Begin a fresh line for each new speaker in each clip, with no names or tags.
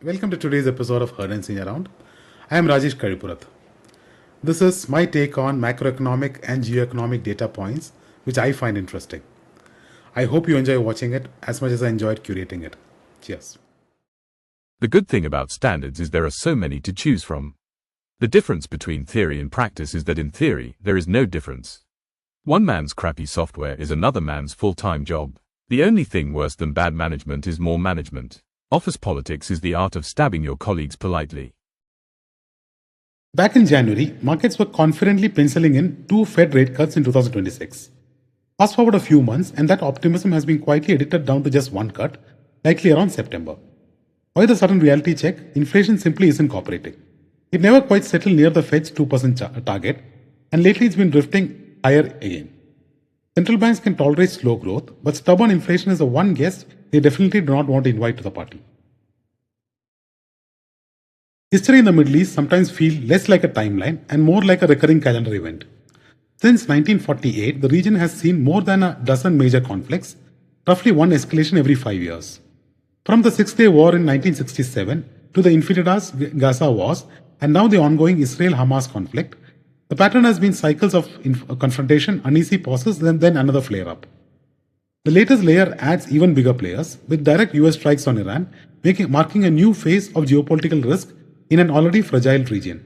Welcome to today's episode of Heard and Seen Around. I am Rajesh Karipurath. This is my take on macroeconomic and geoeconomic data points, which I find interesting. I hope you enjoy watching it as much as I enjoyed curating it. Cheers.
The good thing about standards is there are so many to choose from. The difference between theory and practice is that in theory, there is no difference. One man's crappy software is another man's full-time job. The only thing worse than bad management is more management. Office politics is the art of stabbing your colleagues politely.
Back in January, markets were confidently penciling in 2 Fed rate cuts in 2026. Fast forward a few months and that optimism has been quietly edited down to just one cut, likely around September. Why the sudden reality check? Inflation simply isn't cooperating. It never quite settled near the Fed's 2% target, and lately it's been drifting higher again. Central banks can tolerate slow growth, but stubborn inflation is the one guest they definitely do not want to invite to the party. History in the Middle East sometimes feels less like a timeline and more like a recurring calendar event. Since 1948, the region has seen more than a dozen major conflicts, roughly one escalation every 5 years. From the Six-Day War in 1967 to the Infidels Gaza wars and now the ongoing Israel-Hamas conflict, the pattern has been cycles of confrontation, uneasy pauses, then another flare-up. The latest layer adds even bigger players, with direct US strikes on Iran, marking a new phase of geopolitical risk in an already fragile region.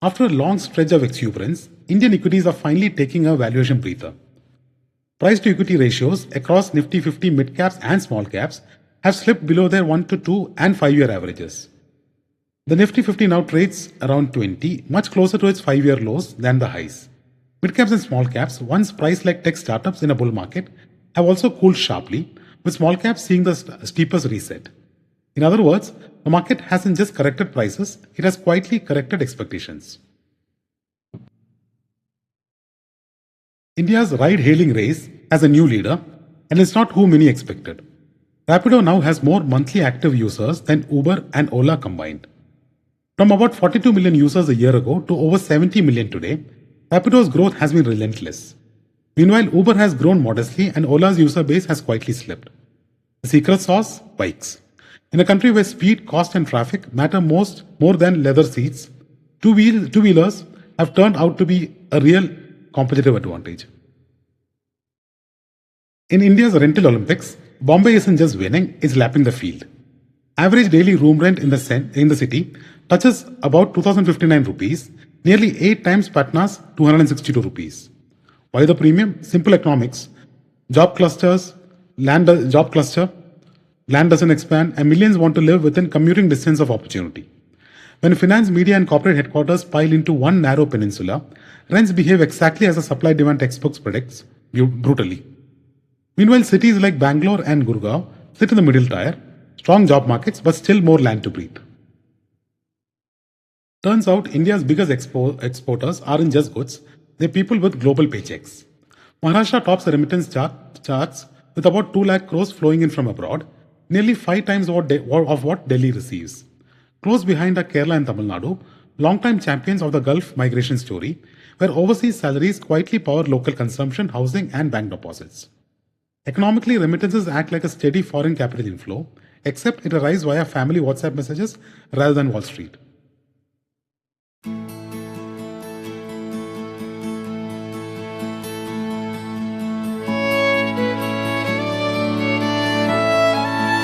After a long stretch of exuberance, Indian equities are finally taking a valuation breather. Price to equity ratios across Nifty 50 mid-caps and small caps have slipped below their 1 to 2 and 5-year averages. The Nifty 50 now trades around 20, much closer to its 5-year lows than the highs. Mid-caps and small caps, once priced like tech startups in a bull market, have also cooled sharply, with small caps seeing the steepest reset. In other words, the market hasn't just corrected prices, it has quietly corrected expectations. India's ride-hailing race has a new leader, and it's not who many expected. Rapido now has more monthly active users than Uber and Ola combined. From about 42 million users a year ago to over 70 million today, Rapido's growth has been relentless. Meanwhile, Uber has grown modestly and Ola's user base has quietly slipped. The secret sauce? Bikes. In a country where speed, cost and traffic matter more than leather seats, two-wheelers have turned out to be a real competitive advantage. In India's rental Olympics, Bombay isn't just winning, it's lapping the field. Average daily room rent in the city touches about 2,059 rupees, nearly 8 times Patna's 262 rupees. Why the premium? Simple economics. Land doesn't expand, and millions want to live within commuting distance of opportunity. When finance, media, and corporate headquarters pile into one narrow peninsula, rents behave exactly as the supply-demand textbooks predicts, brutally. Meanwhile, cities like Bangalore and Gurgaon sit in the middle tier, strong job markets, but still more land to breathe. Turns out, India's biggest exporters aren't just goods, they're people with global paychecks. Maharashtra tops the remittance charts with about 2 lakh crores flowing in from abroad, nearly 5 times of what Delhi receives. Close behind are Kerala and Tamil Nadu, long-time champions of the Gulf migration story, where overseas salaries quietly power local consumption, housing, and bank deposits. Economically, remittances act like a steady foreign capital inflow, except it arrives via family WhatsApp messages rather than Wall Street.